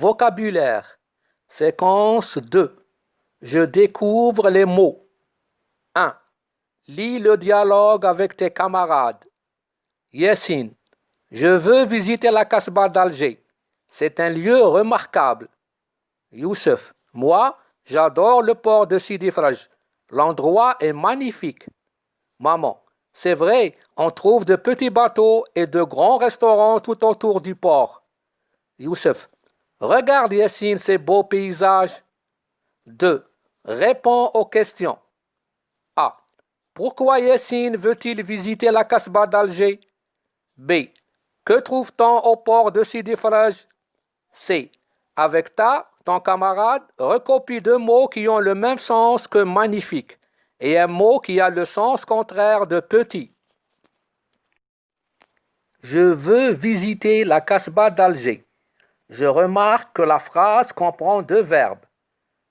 Vocabulaire. Séquence 2. Je découvre les mots. 1. Lis le dialogue avec tes camarades. Yassine. Je veux visiter la Casbah d'Alger. C'est un lieu remarquable. Youssef. Moi, j'adore le port de Sidi Fraj. L'endroit est magnifique. Maman. C'est vrai, on trouve de petits bateaux et de grands restaurants tout autour du port. Youssef. Regarde Yassine ces beaux paysages. 2. Réponds aux questions. A. Pourquoi Yassine veut-il visiter la Casbah d'Alger? B. Que trouve-t-on au port de Sidi Fraj? C. Avec ton camarade, recopie deux mots qui ont le même sens que magnifique et un mot qui a le sens contraire de petit. Je veux visiter la Casbah d'Alger. Je remarque que la phrase comprend deux verbes.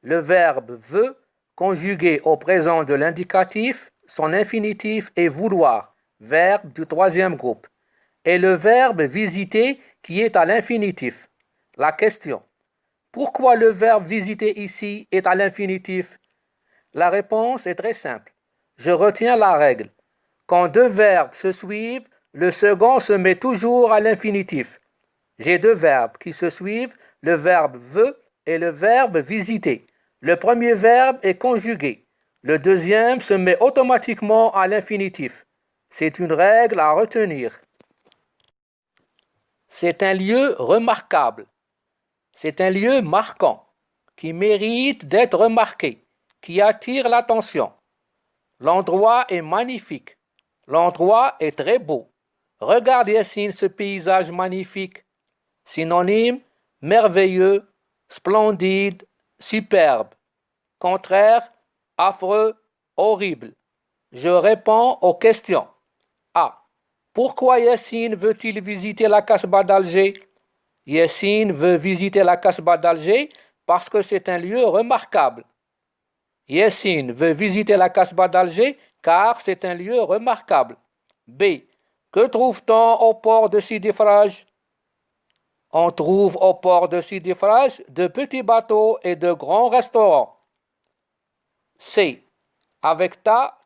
Le verbe veut, conjugué au présent de l'indicatif, son infinitif est vouloir, verbe du troisième groupe, et le verbe visiter qui est à l'infinitif. La question. Pourquoi le verbe visiter ici est à l'infinitif? La réponse est très simple. Je retiens la règle. Quand deux verbes se suivent, le second se met toujours à l'infinitif. J'ai deux verbes qui se suivent, le verbe veut et le verbe visiter. Le premier verbe est conjugué. Le deuxième se met automatiquement à l'infinitif. C'est une règle à retenir. C'est un lieu remarquable. C'est un lieu marquant, qui mérite d'être remarqué, qui attire l'attention. L'endroit est magnifique. L'endroit est très beau. Regarde Yassine ce paysage magnifique. Synonyme, merveilleux, splendide, superbe. Contraire, affreux, horrible. Je réponds aux questions. A. Pourquoi Yassine veut-il visiter la Casbah d'Alger? Yassine veut visiter la Casbah d'Alger parce que c'est un lieu remarquable. Yassine veut visiter la Casbah d'Alger car c'est un lieu remarquable. B. Que trouve-t-on au port de Sidi Fraj? On trouve au port de Sidi Fraj de petits bateaux et de grands restaurants. C. Avec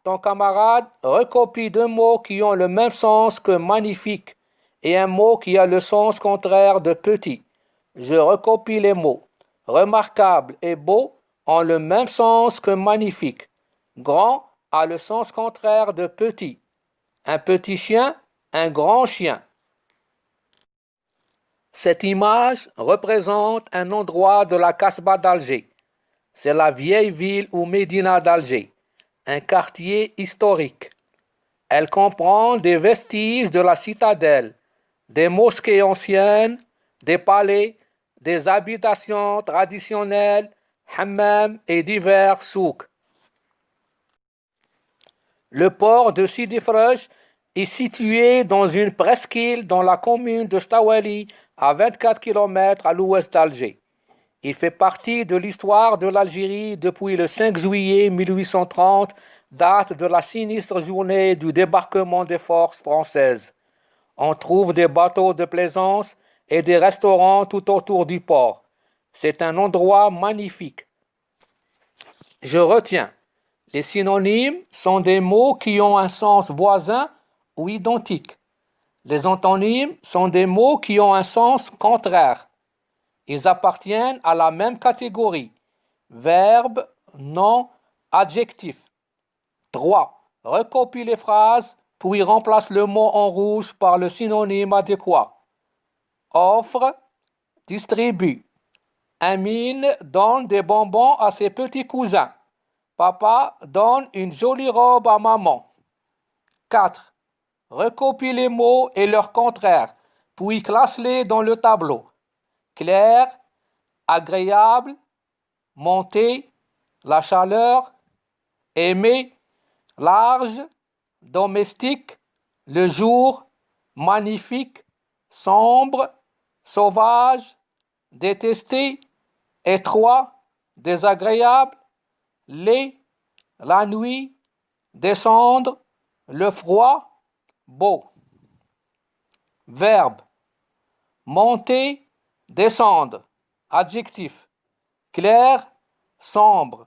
ton camarade, recopie deux mots qui ont le même sens que magnifique et un mot qui a le sens contraire de petit. Je recopie les mots. Remarquable et beau ont le même sens que magnifique. Grand a le sens contraire de petit. Un petit chien, un grand chien. Cette image représente un endroit de la Casbah d'Alger. C'est la vieille ville ou Médina d'Alger, un quartier historique. Elle comprend des vestiges de la citadelle, des mosquées anciennes, des palais, des habitations traditionnelles, hammams et divers souks. Le port de Sidi Fraj est situé dans une presqu'île dans la commune de Stawali, à 24 km à l'ouest d'Alger. Il fait partie de l'histoire de l'Algérie depuis le 5 juillet 1830, date de la sinistre journée du débarquement des forces françaises. On trouve des bateaux de plaisance et des restaurants tout autour du port. C'est un endroit magnifique. Je retiens. Les synonymes sont des mots qui ont un sens voisin ou identique. Les antonymes sont des mots qui ont un sens contraire. Ils appartiennent à la même catégorie. Verbe, nom, adjectif. 3. Recopie les phrases, puis remplace le mot en rouge par le synonyme adéquat. Offre, distribue. Amine donne des bonbons à ses petits cousins. Papa donne une jolie robe à maman. 4. Recopie les mots et leurs contraires, puis classe-les dans le tableau. Clair, agréable, monter, la chaleur, aimer, large, domestique, le jour, magnifique, sombre, sauvage, détesté, étroit, désagréable, laid, la nuit, descendre, le froid, beau. Verbe. Monter, descendre. Adjectif. Clair, sombre.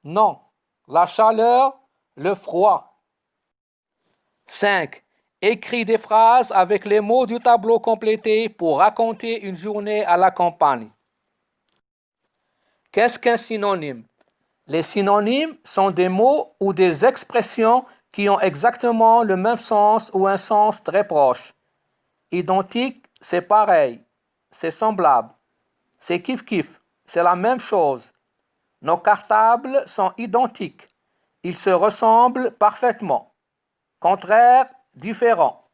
Non. La chaleur, le froid. 5. Écris des phrases avec les mots du tableau complété pour raconter une journée à la campagne. Qu'est-ce qu'un synonyme? Les synonymes sont des mots ou des expressions qui ont exactement le même sens ou un sens très proche. Identique, c'est pareil, c'est semblable, c'est kiff-kiff, c'est la même chose. Nos cartables sont identiques, ils se ressemblent parfaitement. Contraire, différent.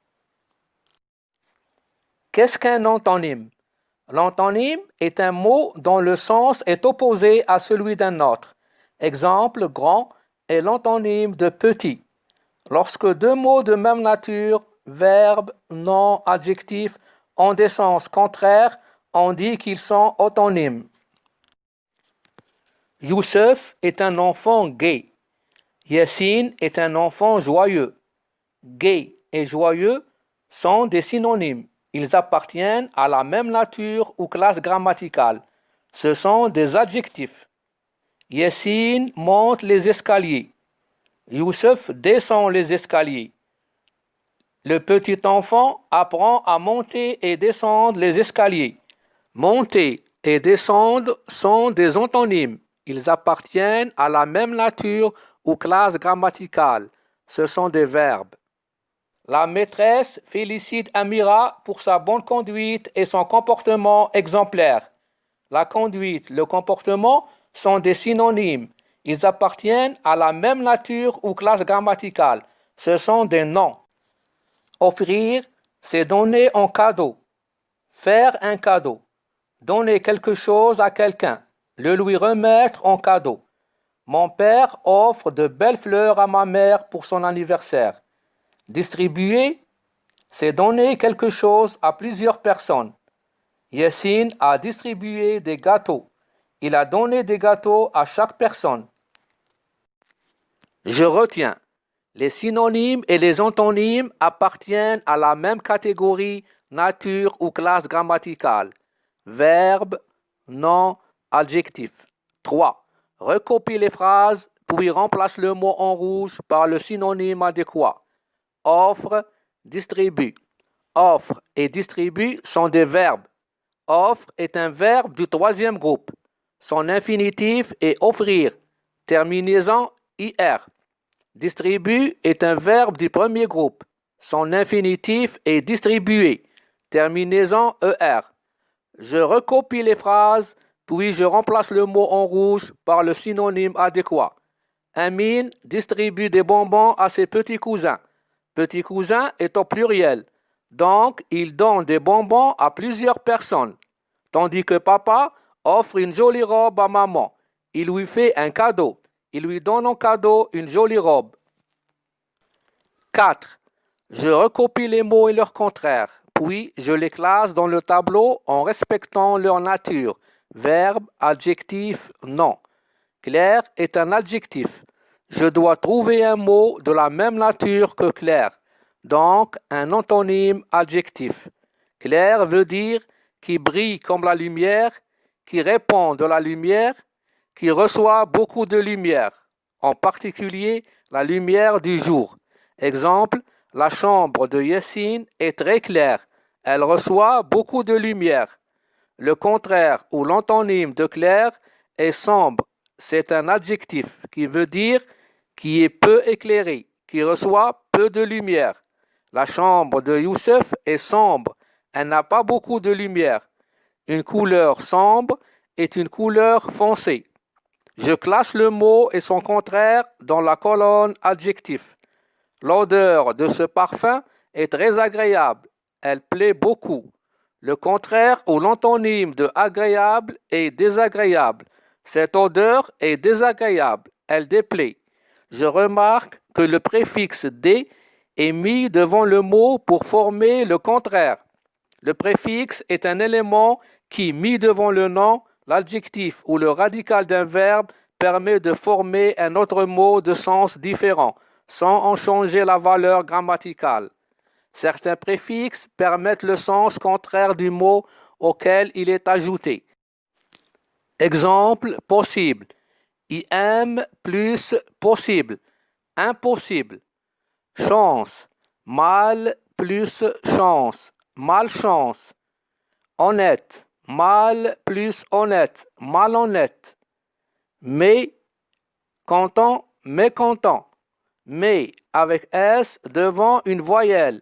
Qu'est-ce qu'un antonyme? L'antonyme est un mot dont le sens est opposé à celui d'un autre. Exemple, grand est l'antonyme de petit. Lorsque deux mots de même nature, verbe, nom, adjectif, ont des sens contraires, on dit qu'ils sont antonymes. Youssef est un enfant gai. Yassine est un enfant joyeux. Gai et joyeux sont des synonymes. Ils appartiennent à la même nature ou classe grammaticale. Ce sont des adjectifs. Yassine monte les escaliers. Youssef descend les escaliers. Le petit enfant apprend à monter et descendre les escaliers. Monter et descendre sont des antonymes. Ils appartiennent à la même nature ou classe grammaticale. Ce sont des verbes. La maîtresse félicite Amira pour sa bonne conduite et son comportement exemplaire. La conduite, le comportement sont des synonymes. Ils appartiennent à la même nature ou classe grammaticale. Ce sont des noms. Offrir, c'est donner en cadeau. Faire un cadeau. Donner quelque chose à quelqu'un. Le lui remettre en cadeau. Mon père offre de belles fleurs à ma mère pour son anniversaire. Distribuer, c'est donner quelque chose à plusieurs personnes. Yassine a distribué des gâteaux. Il a donné des gâteaux à chaque personne. Je retiens. Les synonymes et les antonymes appartiennent à la même catégorie, nature ou classe grammaticale. Verbe, nom, adjectif. 3. Recopie les phrases, puis remplace le mot en rouge par le synonyme adéquat. Offre, distribue. Offre et distribue sont des verbes. Offre est un verbe du troisième groupe. Son infinitif est offrir, terminaison IR. Distribue est un verbe du premier groupe. Son infinitif est distribuer, terminaison ER. Je recopie les phrases, puis je remplace le mot en rouge par le synonyme adéquat. Amine distribue des bonbons à ses petits cousins. Petit cousin est au pluriel. Donc, il donne des bonbons à plusieurs personnes. Tandis que papa offre une jolie robe à maman. Il lui fait un cadeau. Il lui donne en cadeau une jolie robe. 4. Je recopie les mots et leurs contraires. Puis, je les classe dans le tableau en respectant leur nature. Verbe, adjectif, nom. Clair est un adjectif. Je dois trouver un mot de la même nature que clair, donc un antonyme adjectif. Clair veut dire qui brille comme la lumière, qui répand de la lumière, qui reçoit beaucoup de lumière, en particulier la lumière du jour. Exemple, la chambre de Yassine est très claire, elle reçoit beaucoup de lumière. Le contraire ou l'antonyme de clair est sombre. C'est un adjectif qui veut dire qui est peu éclairé, qui reçoit peu de lumière. La chambre de Youssef est sombre, elle n'a pas beaucoup de lumière. Une couleur sombre est une couleur foncée. Je classe le mot et son contraire dans la colonne adjectif. L'odeur de ce parfum est très agréable, elle plaît beaucoup. Le contraire ou l'antonyme de agréable est désagréable. Cette odeur est désagréable, elle déplaît. Je remarque que le préfixe D est mis devant le mot pour former le contraire. Le préfixe est un élément qui, mis devant le nom, l'adjectif ou le radical d'un verbe, permet de former un autre mot de sens différent, sans en changer la valeur grammaticale. Certains préfixes permettent le sens contraire du mot auquel il est ajouté. Exemple possible. IM plus possible. Impossible. Chance. Mal plus chance. Malchance. Honnête. Mal plus honnête. Malhonnête. Mais, content, mécontent. Mais avec S devant une voyelle.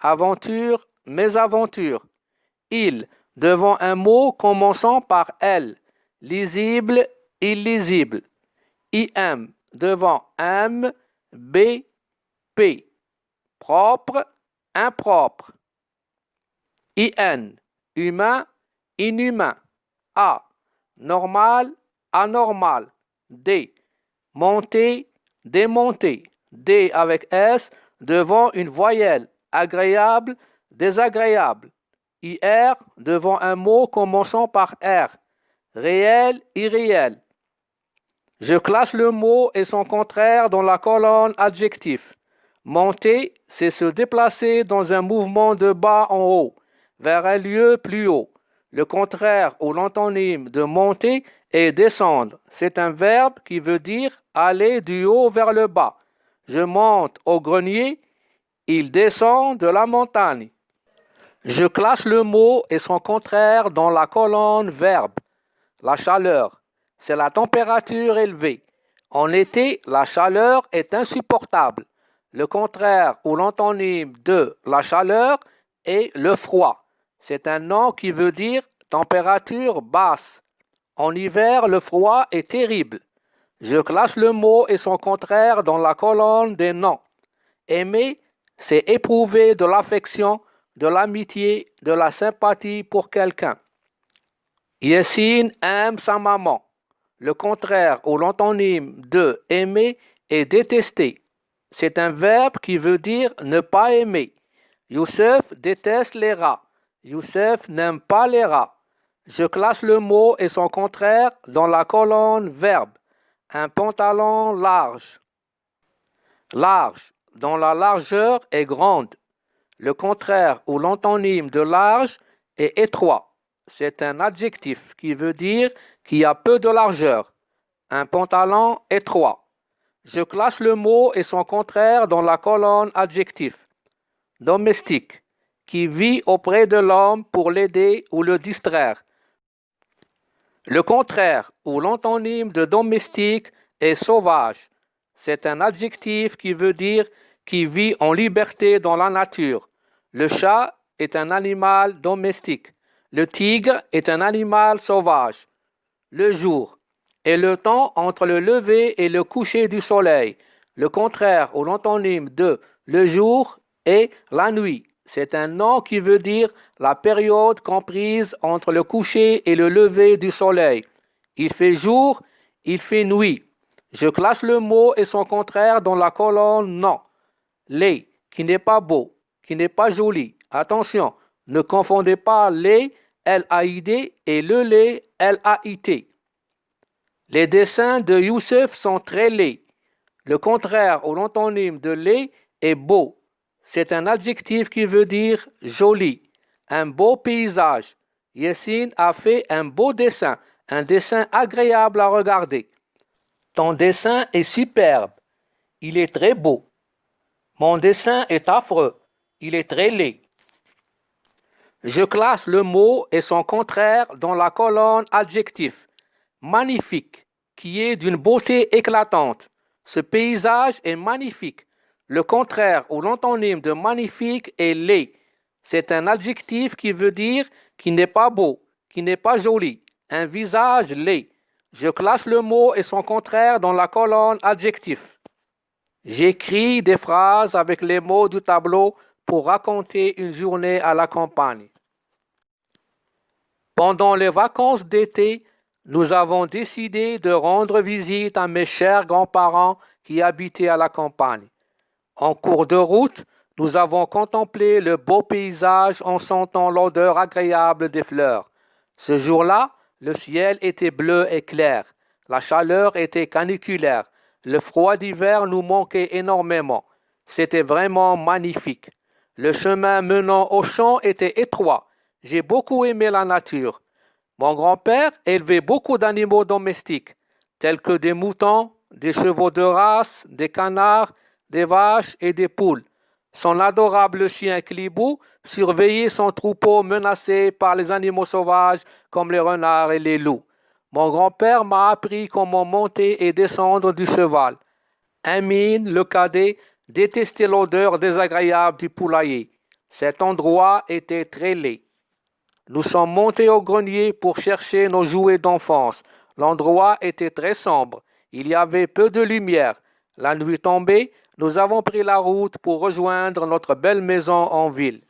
Aventure, mésaventure. Il devant un mot commençant par L. Lisible, illisible. IM devant M, B, P. Propre, impropre. IN, humain, inhumain. A, normal, anormal. D, monter, démonter. D avec S devant une voyelle. Agréable, désagréable. IR devant un mot commençant par R. Réel, irréel. Je classe le mot et son contraire dans la colonne adjectif. Monter, c'est se déplacer dans un mouvement de bas en haut, vers un lieu plus haut. Le contraire ou l'antonyme de monter est descendre. C'est un verbe qui veut dire aller du haut vers le bas. Je monte au grenier, il descend de la montagne. Je classe le mot et son contraire dans la colonne verbe. La chaleur, c'est la température élevée. En été, la chaleur est insupportable. Le contraire ou l'antonyme de la chaleur est le froid. C'est un nom qui veut dire température basse. En hiver, le froid est terrible. Je classe le mot et son contraire dans la colonne des noms. Aimer, c'est éprouver de l'affection, de l'amitié, de la sympathie pour quelqu'un. Yessine aime sa maman. Le contraire ou l'antonyme de aimer est détester. C'est un verbe qui veut dire ne pas aimer. Youssef déteste les rats. Youssef n'aime pas les rats. Je classe le mot et son contraire dans la colonne verbe. Un pantalon large. Large, dont la largeur est grande. Le contraire ou l'antonyme de large est étroit. C'est un adjectif qui veut dire qu'il y a peu de largeur. Un pantalon étroit. Je classe le mot et son contraire dans la colonne adjectif. Domestique, qui vit auprès de l'homme pour l'aider ou le distraire. Le contraire ou l'antonyme de domestique est sauvage. C'est un adjectif qui veut dire qui vit en liberté dans la nature. Le chat est un animal domestique. Le tigre est un animal sauvage. Le jour est le temps entre le lever et le coucher du soleil. Le contraire ou l'antonyme de le jour est la nuit. C'est un nom qui veut dire la période comprise entre le coucher et le lever du soleil. Il fait jour, il fait nuit. Je classe le mot et son contraire dans la colonne non. Laid, qui n'est pas beau, qui n'est pas joli. Attention, ne confondez pas laid, L-A-I-D, et le lait, L-A-I-T. Les dessins de Youssef sont très laids. Le contraire ou l'antonyme de laid est beau. C'est un adjectif qui veut dire joli. Un beau paysage. Yessine a fait un beau dessin, un dessin agréable à regarder. Ton dessin est superbe. Il est très beau. Mon dessin est affreux. Il est très laid. Je classe le mot et son contraire dans la colonne adjectif. Magnifique, qui est d'une beauté éclatante. Ce paysage est magnifique. Le contraire ou l'antonyme de magnifique est laid. C'est un adjectif qui veut dire qui n'est pas beau, qui n'est pas joli. Un visage laid. Je classe le mot et son contraire dans la colonne adjectif. J'écris des phrases avec les mots du tableau pour raconter une journée à la campagne. Pendant les vacances d'été, nous avons décidé de rendre visite à mes chers grands-parents qui habitaient à la campagne. En cours de route, nous avons contemplé le beau paysage en sentant l'odeur agréable des fleurs. Ce jour-là, le ciel était bleu et clair. La chaleur était caniculaire. Le froid d'hiver nous manquait énormément. C'était vraiment magnifique. Le chemin menant au champ était étroit. J'ai beaucoup aimé la nature. Mon grand-père élevait beaucoup d'animaux domestiques, tels que des moutons, des chevaux de race, des canards, des vaches et des poules. Son adorable chien Clibou surveillait son troupeau menacé par les animaux sauvages comme les renards et les loups. Mon grand-père m'a appris comment monter et descendre du cheval. Amine, le cadet, détestait l'odeur désagréable du poulailler. Cet endroit était très laid. Nous sommes montés au grenier pour chercher nos jouets d'enfance. L'endroit était très sombre. Il y avait peu de lumière. La nuit tombée, nous avons pris la route pour rejoindre notre belle maison en ville.